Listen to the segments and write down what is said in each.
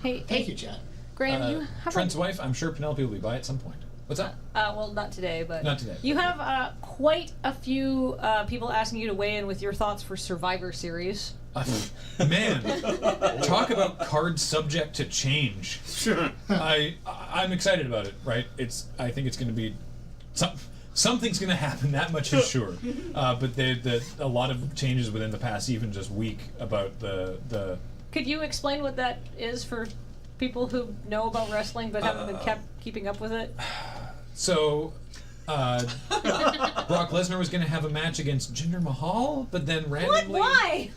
Hey, Thank you, Chad. Graham, you have Trent's wife, I'm sure Penelope will be by at some point. What's up? well, not today, but Not today. You have quite a few people asking you to weigh in with your thoughts for Survivor Series. Man, talk about cards subject to change. Sure. I'm excited about it. Right? I think it's going to be something's going to happen. That much is sure. But a lot of changes within the past, even just week, about the. Could you explain what that is for people who know about wrestling but haven't been keeping up with it? So, Brock Lesnar was going to have a match against Jinder Mahal, but then randomly. What? Why?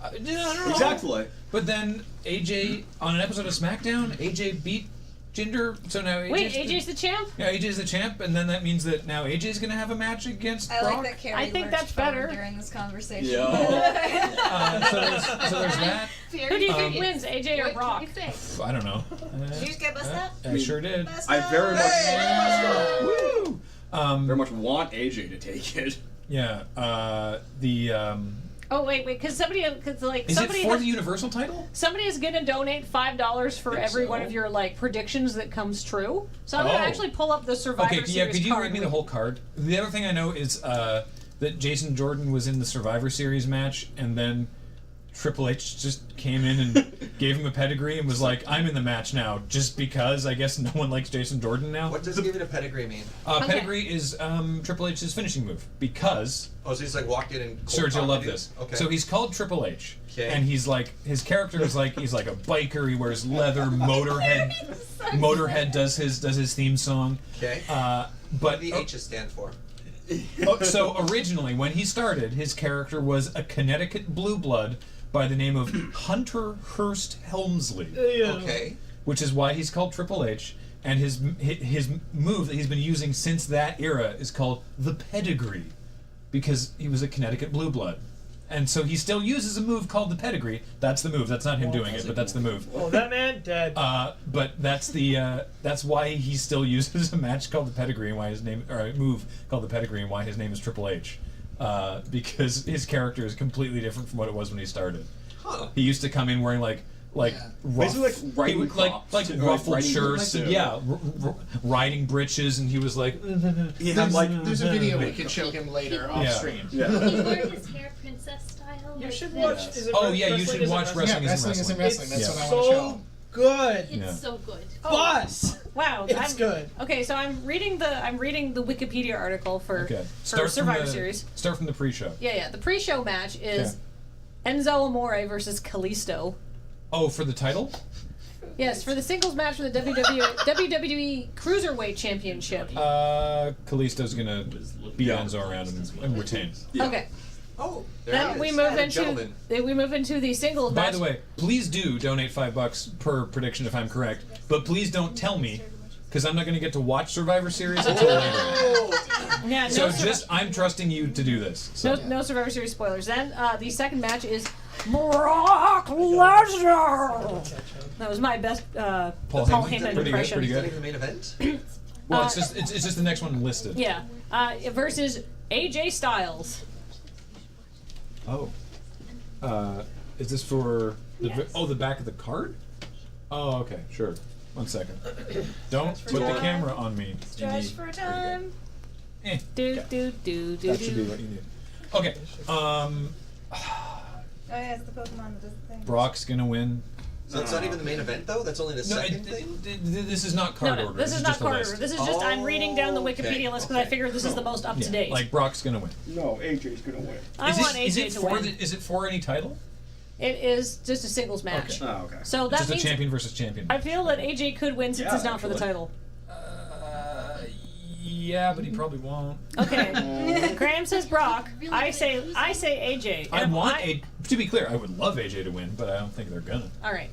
I don't know. Exactly. But then AJ, on an episode of SmackDown, AJ beat Jinder, so now AJ's the champ? Yeah, AJ's the champ, and then that means that now AJ's going to have a match against Brock. I like that Carrie I think lurched that's better. during this conversation. Yeah. So there's that. Who do you think wins, AJ or Brock? I don't know. Did you just get busted up? I sure did. I very much Woo! very much want AJ to take it. Yeah. Oh wait, because somebody, Is it for the Universal title? Somebody is going to donate $5 for every one of your predictions that comes true. So I'm going to actually pull up the Survivor Series card. Could you read me the whole card? The other thing I know is that Jason Jordan was in the Survivor Series match, and then Triple H just came in and gave him a pedigree and was like, "I'm in the match now," just because I guess no one likes Jason Jordan now. What does giving a pedigree mean? Pedigree is Triple H's finishing move because. Oh, so he's like walked in and. Serge, you'll love this. Okay. So he's called Triple H, okay. And he's like his character is like he's like a biker. He wears leather. Motorhead does his theme song. Okay. But what do the H's stand for? So originally, when he started, his character was a Connecticut blue blood by the name of Hunter Hearst Helmsley. Okay. Which is why he's called Triple H, and his move that he's been using since that era is called the pedigree, because he was a Connecticut blue blood. And so he still uses a move called the pedigree. That's the move. That's not him doing it, but that's the move. Oh, that man dead. But that's why he still uses a match called the pedigree and why his name, or a move called the pedigree and why his name is Triple H. Because his character is completely different from what it was when he started. Huh. He used to come in wearing like rough, ruffled shirts, riding breeches, and he was like. There's a video we could show him later off stream. He wore his hair princess style. You should this. watch. You should watch Wrestling Isn't Wrestling. That's what I want to so show. good. It's so good. Boss. Wow, It's good. Okay, so I'm reading the Wikipedia article for Survivor Series. Start from the pre-show. Yeah. The pre-show match is Enzo Amore versus Kalisto. Oh, for the title? Yes, for the singles match for the WWE Cruiserweight Championship. Kalisto's gonna beat Enzo around and retain. Yeah. Okay. Oh, then we move into the singles match. By the way, please do donate $5 per prediction if I'm correct, but please don't tell me, because I'm not going to get to watch Survivor Series until later. I'm trusting you to do this. So. No Survivor Series spoilers. Then the second match is Brock Lesnar. That was my best Paul Heyman impression. Pretty good. The main event. Well, it's just the next one listed. Yeah. Versus AJ Styles. Oh. Is this for the back of the card? Oh, okay, sure. 1 second. Don't put the camera on me. Stretch for time. That should be what you need. Okay. Oh yeah, it's the Pokemon that does the thing. Brock's gonna win. So that's not even the main event, though? That's only the second thing? This is not card order. This is not card order. This is just, I'm reading down the Wikipedia list because I figured this is the most up-to-date. Like, Brock's going to win. No, AJ's going to win. I want AJ to win. Is it for any title? It is just a singles match. Okay. Oh, okay. So that just means a champion versus champion. I feel that AJ could win since it's not for the title. Yeah, but he probably won't. Okay. Graham says Brock. I say AJ. To be clear, I would love AJ to win, but I don't think they're gonna. All right.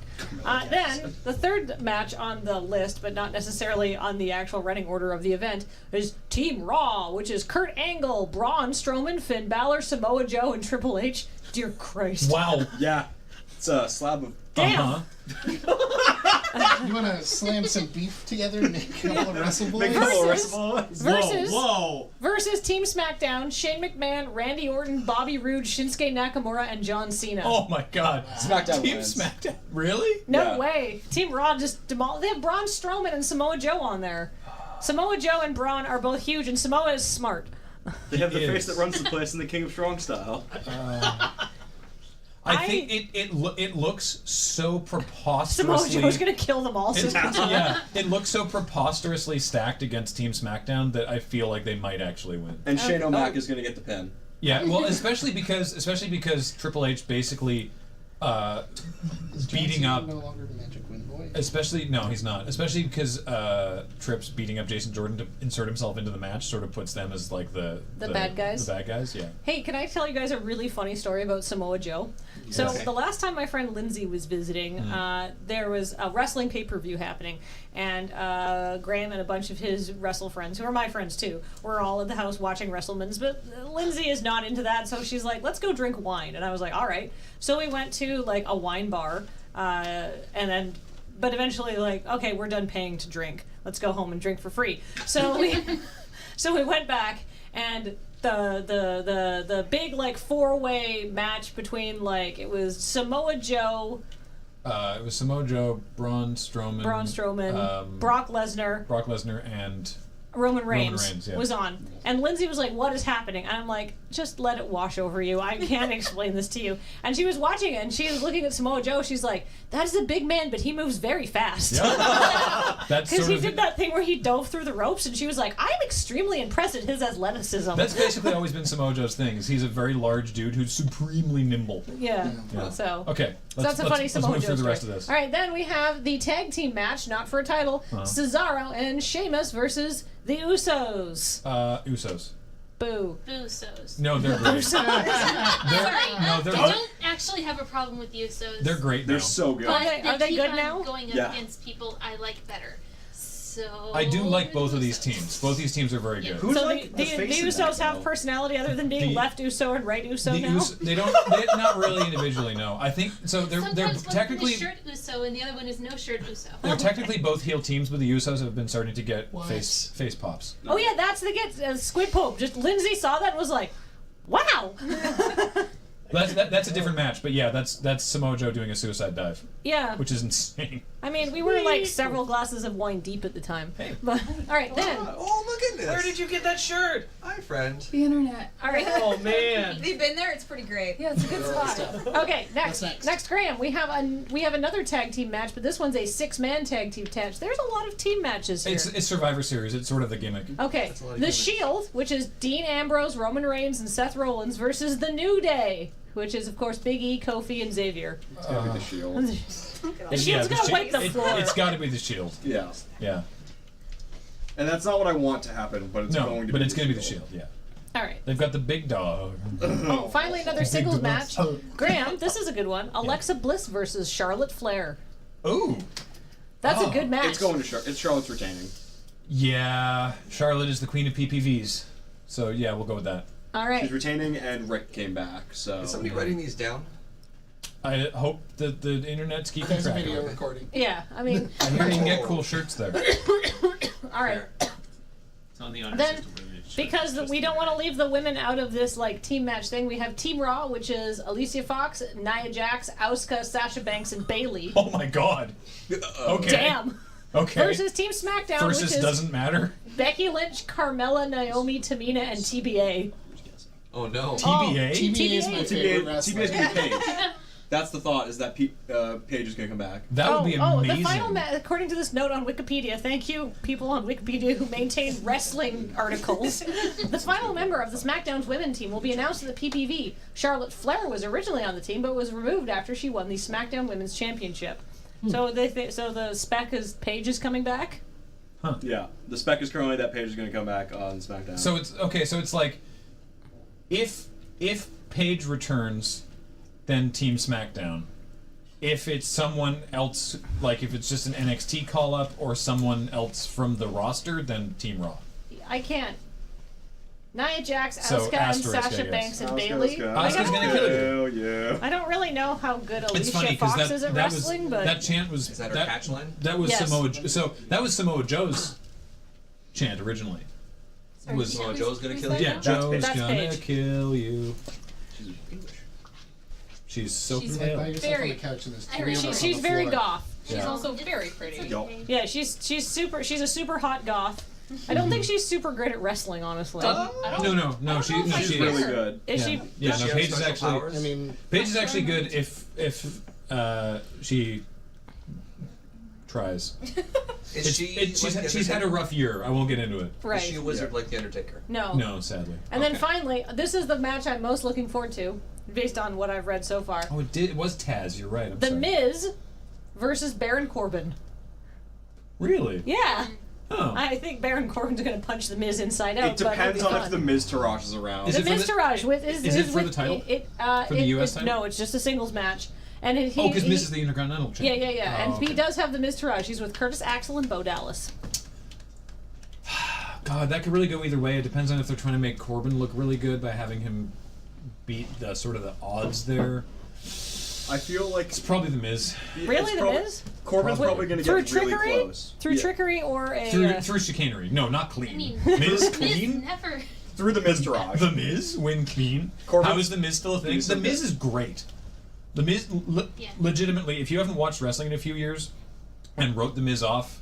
Then the third match on the list, but not necessarily on the actual running order of the event, is Team Raw, which is Kurt Angle, Braun Strowman, Finn Balor, Samoa Joe, and Triple H. Dear Christ. Wow. Yeah. It's a slab of. Damn. You want to slam some beef together and make a couple of wrestle boys? Versus Whoa. versus Team SmackDown, Shane McMahon, Randy Orton, Bobby Roode, Shinsuke Nakamura, and John Cena. Oh my God. SmackDown Team wins. SmackDown. Really? No Yeah. way. Team Raw just demolished. They have Braun Strowman and Samoa Joe on there. Samoa Joe and Braun are both huge, and Samoa is smart. They have the He face is. that runs the place in the King of Strong style. I think it looks so preposterously. Samoa Joe's gonna kill them all. So Yeah, it looks so preposterously stacked against Team SmackDown that I feel like they might actually win. And Shane O'Mac is going to get the pin. Yeah, well, especially because Triple H basically Is John beating Cena up. no longer the Magic Win Boy? No, he's not. Especially because Trips beating up Jason Jordan to insert himself into the match sort of puts them as like the bad guys? The bad guys, yeah. Hey, can I tell you guys a really funny story about Samoa Joe? So Yes. the last time my friend Lindsay was visiting, there was a wrestling pay-per-view happening, and Graham and a bunch of his wrestle friends, who are my friends too, were all at the house watching WrestleMans, but Lindsay is not into that, so she's like, let's go drink wine. And I was like, all right. So we went to like a wine bar, but eventually like, okay, we're done paying to drink. Let's go home and drink for free. So we went back, and the big like 4-way match between like it was Samoa Joe, It was Samoa Joe, Braun Strowman, Brock Lesnar, and Roman Reigns, Reigns, yeah. was on. And Lindsay was like, what is happening? And I'm like, just let it wash over you. I can't explain this to you. And she was watching it, and she was looking at Samoa Joe. She's like, that is a big man, but he moves very fast. Yeah. That's Because sort he of did that thing where he dove through the ropes, and she was like, I'm extremely impressed at his athleticism. That's basically always been Samoa Joe's thing. Is he's a very large dude who's supremely nimble. Yeah. Yeah. So. Okay. So that's a funny let's Samoa move Joe through the story. rest of this. All right, then we have the tag team match, not for a title. Cesaro and Sheamus versus the Usos. Usos. Boo. Usos. No, they're great. Sorry. no, they're I don't actually have a problem with Usos. they're great. They're now. so good. But Are they keep good on now? Going Yeah. up against people I like better. So I do like both of these Usos. teams. Both these teams are very good. Who's So like the the face in Usos that, have though? personality other than being The- left Uso and right Uso The now? they not really individually. No, I think so. They're Sometimes one technically is shirt Uso and the other one is no shirt Uso. they're technically both heel teams, but the Usos have been starting to get What? face pops. Oh yeah, that's the get Squid Pope. Just Lindsay saw that and was like, wow. That's a different match, but yeah, that's Samoa Joe doing a suicide dive, Yeah. which is insane. I mean, we were like several glasses of wine deep at the time. Hey. But all right, then. Oh my goodness! Where did you get that shirt? Hi, friend. The internet. All right. Oh man. Have you been there? It's pretty great. Yeah, it's a good spot. Okay, next. What's next? Graham, we have another tag team match, but this one's a 6-man tag team match. There's a lot of team matches here. It's Survivor Series. It's sort of the gimmick. Okay, That's a lot of the gimmicks. Shield, which is Dean Ambrose, Roman Reigns, and Seth Rollins, versus the New Day, which is of course Big E, Kofi, and Xavier. It's gotta be the Shield. The Shield's gonna wipe the floor. It's got to be the Shield. Yeah. Yeah. And that's not what I want to happen, but it's going to but be it's going to be the Shield. Yeah. All right. They've got the big dog. Oh, finally another singles match. Oh. Graham, this is a good one. Alexa Bliss versus Charlotte Flair. Ooh. That's Oh, a good match. It's going to It's Charlotte's retaining. Yeah. Charlotte is the queen of PPVs. So yeah, we'll go with that. All right. She's retaining, and Rick came back, so... Is somebody writing these down? I hope that the internet's keeping There's a track video of it. recording. Yeah, I mean, I hear you can get cool shirts there. all right. It's on the honor Then, system. It's because just we the- don't want to leave the women out of this like team match thing, we have Team Raw, which is Alicia Fox, Nia Jax, Asuka, Sasha Banks, and Bailey. Oh my god. Okay. Damn. Okay. Versus Team SmackDown, Versus which is doesn't matter. Becky Lynch, Carmella, Naomi, Tamina, and TBA. Oh no. TBA? TBA is my favorite TBA wrestler. is going to be Paige. That's the thought, is that Paige is going to come back. That would be the amazing. final according to this note on Wikipedia, thank you, people on Wikipedia who maintain wrestling articles. The final member of the SmackDown's women team will be announced at the PPV. Charlotte Flair was originally on the team, but was removed after she won the SmackDown Women's Championship. So so the spec is Paige is coming back. Yeah. The spec is currently that Paige is going to come back on SmackDown. So it's okay. So it's like, if Paige returns, then Team SmackDown. If it's someone else, like if it's just an NXT call up or someone else from the roster, then Team Raw. I can't Nia Jax, So, Asuka, and asterisk, I Sasha guess. Banks and Bailey. Asuka's gonna kill you. Hell yeah. I don't really know how good It's Alicia funny Fox because is at that wrestling, was but that chant was Is that her catch line? That was Yes. Samoa Joe's chant originally. Was Samoa Joe's gonna kill you? yeah, Joe's That's gonna Paige. kill you. She's English. She's so She's pale. By yourself on Very- the couch and there's I three heard of us she's on the very floor. goth. She's Yeah. also very pretty. It's Yup. okay. Yeah, she's super. She's a super hot goth. I don't think she's super great at wrestling, honestly. No, She's she really is. good. Is Yeah. she? Yeah, Does no, she have Paige is special actually powers? I mean, Paige is actually good if she tries. Is she? She's had a rough year. I won't get into it. Right. Is she a wizard like the Undertaker? No. No, sadly. And then Okay. finally, this is the match I'm most looking forward to, based on what I've read so far. Oh, it was Taz. You're right. I'm The sorry. Miz versus Baron Corbin. Really? Yeah. Oh. I think Baron Corbin's going to punch the Miz inside out. It depends but it'll be on if fun. the Miz Taraj is around. Is The it for Miz the- Taraj is is it for with, the title? For the US title? No, it's just a singles match. And he, Oh, because he- Miz is the Intercontinental Champion. Yeah. Oh, And he okay. does have the Miz Taraj. He's with Curtis Axel and Bo Dallas. God, that could really go either way. It depends on if they're trying to make Corbin look really good by having him beat the sort of the odds there. I feel like It's probably the Miz. Really, the Miz? Corbin's Probably. probably going to Through get really trickery? close. Through Yeah. trickery or a... Through chicanery. No, not clean. I mean, Miz Miz clean? never. Through the Miz Taraj. The Miz win clean. Corbin- How is the Miz still a thing? He's The a Miz bit- is great. The Miz, Yeah. legitimately, if you haven't watched wrestling in a few years and wrote the Miz off,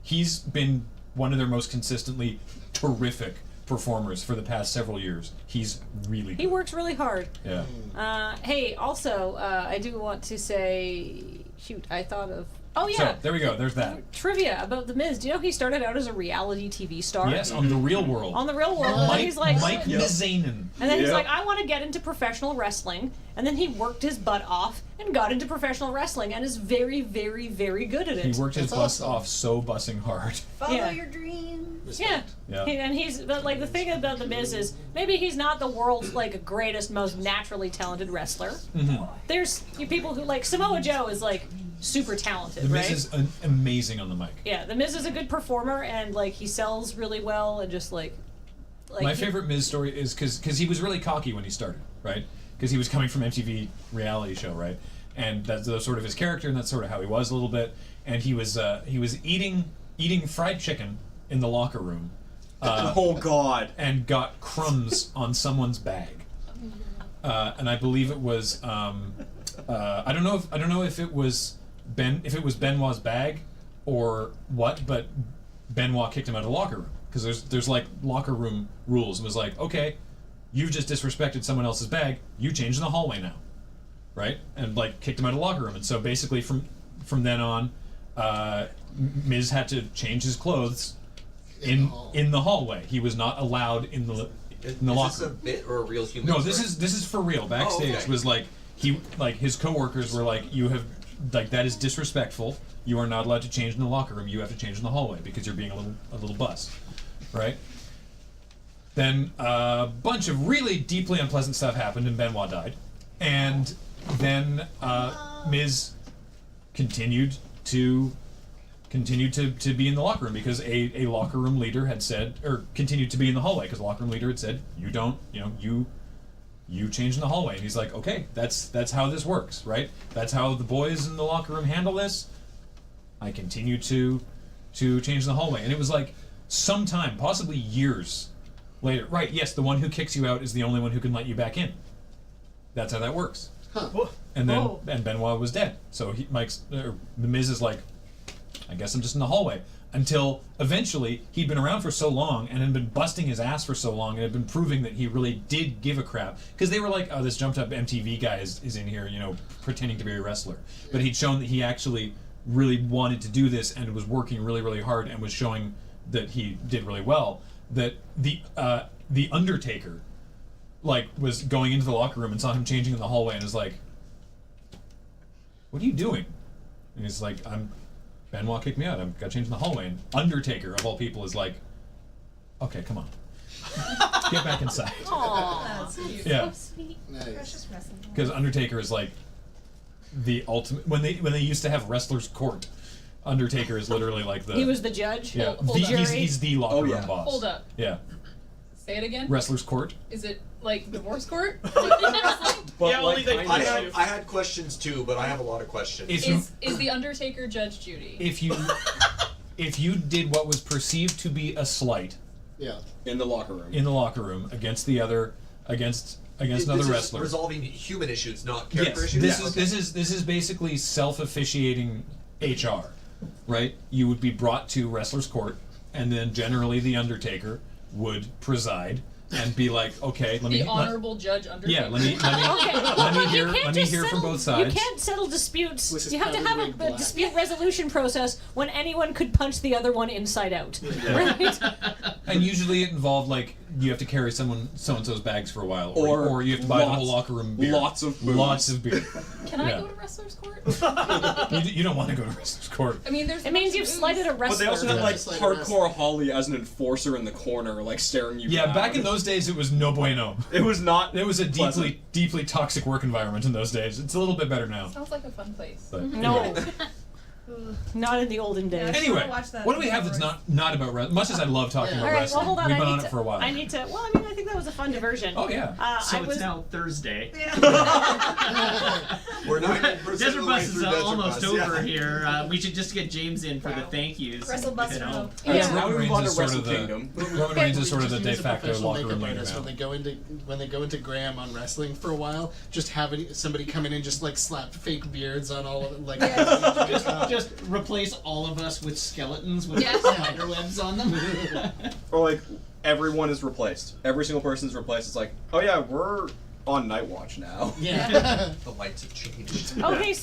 he's been one of their most consistently terrific performers for the past several years. He's really He good. works really hard. Yeah. Hey, also, I do want to say... Shoot, I thought of... Oh, yeah. So, there we go. There's that. Trivia about The Miz. Do you know he started out as a reality TV star? Yes, on The Real World. On The Real World. And then he's like... Mike Mizanin. And then he's Yep. like, I want to get into professional wrestling. And then he worked his butt off and got into professional wrestling and is very, very, very good at it. He worked his That's bus awesome. off so bussing hard. Follow Yeah. your dreams. Yeah. Yeah. And he's, but like, the thing about The Miz is, maybe he's not the world's, like, greatest, most naturally talented wrestler. Mm-hmm. There's people who, like, Samoa Joe is, like, super talented, The right? Miz is amazing on the mic. Yeah, The Miz is a good performer, and, like, he sells really well, and just, like My he- favorite Miz story is because he was really cocky when he started, right? Because he was coming from MTV reality show, right? And that's sort of his character, and that's sort of how he was a little bit. And he was eating fried chicken in the locker room, Oh God. and got crumbs on someone's bag. And I believe it was I don't know if it was Benoit's bag or what, but Benoit kicked him out of the locker room because there's like locker room rules. It was like, okay, you've just disrespected someone else's bag, you change in the hallway now, right? And like kicked him out of the locker room. And so basically from then on, Miz had to change his clothes in the hallway. He was not allowed in the Is locker this a room. bit or a real human? No, story? this is for real. Backstage okay. was like his coworkers were like, you have like that is disrespectful. You are not allowed to change in the locker room. You have to change in the hallway because you're being a little bus, right? Then a bunch of really deeply unpleasant stuff happened, and Benoit died. And then Miz continued to be in the locker room because a locker room leader had said, or continued to be in the hallway because the locker room leader had said, you change in the hallway. And he's like, okay, that's how this works, right? That's how the boys in the locker room handle this. I continue to change in the hallway. And it was like sometime, possibly years later. Right, yes, the one who kicks you out is the only one who can let you back in. That's how that works. Huh. And then Oh. and Benoit was dead. So the Miz is like, I guess I'm just in the hallway. Until eventually he'd been around for so long and had been busting his ass for so long and had been proving that he really did give a crap. Because they were like, oh, this jumped up MTV guy is in here, pretending to be a wrestler. But he'd shown that he actually really wanted to do this and was working really, really hard and was showing that he did really well. That the Undertaker was going into the locker room and saw him changing in the hallway and was like, what are you doing? And he's like, Benoit kicked me out. I've got to change in the hallway. And Undertaker, of all people, is like, okay, come on. Get back inside. Aww. Yeah. So sweet. Nice. Precious wrestling. Because Undertaker is like the ultimate. When they used to have wrestlers' court, Undertaker is literally like the. He was the judge. Yeah. Hold up. He's the locker room boss. Hold up. Yeah. Say it again. Wrestler's Court. Is it like divorce court? But Yeah, only they kind punch of. you. I had questions too, but I have a lot of questions. If you Is the Undertaker Judge Judy? if you did what was perceived to be a slight Yeah. in the locker room. in the locker room against the other against another This wrestler. is resolving human issues, not character Yes, issues. this is basically self-officiating HR, right? You would be brought to Wrestler's Court, and then generally the Undertaker would preside and be like, okay, let me. The Honorable Judge Undertaker. Yeah, let me You can't just hear from settle- both sides. You can't settle disputes. Which is You have to have powdered a wig black. dispute resolution process when anyone could punch the other one inside out. Right? And usually it involved like you have to carry so and so's bags for a while, or you have to buy the whole locker room beer. Lots of booze. Lots of beer. Can I Yeah. go to Wrestler's Court? You don't want to go to Wrestler's Court. I mean, there's. It means you've slighted a But wrestler. they also had like Just like hardcore Holly as an enforcer in the corner, like staring you Yeah, down. back in those days it was no bueno. It was not. It was a pleasant. deeply toxic work environment in those days. It's a little bit better now. Sounds like a fun place. But No. anyway. Not in the olden days. Yeah, I just Anyway, wanna watch that what do we have that's not about wrestling? Much as I love talking Yeah. about All right, wrestling, well, hold on. we've been I on need it to, for a while. I need to. Well, I mean, I think that was a fun diversion. Oh yeah. So I it's was, now Thursday. We're not even Desert Bus is almost Bus, over yeah. here. We should just get James in for the thank yous. Wrestle Bus you know. Row. Yeah, Now Roman we move on Reigns to is sort Wrestle of the Kingdom. Roman Reigns is sort of the Just de use a facto professional locker room makeup leader artist now. when they go into Graham on wrestling for a while, just having somebody come in and just like slap fake beards on all of it, like Just replace all of us with skeletons with Yes. spider webs on them. Or like everyone is replaced. Every single person is replaced. It's like, oh yeah, we're on Night Watch now. yeah. The lights have changed. okay, so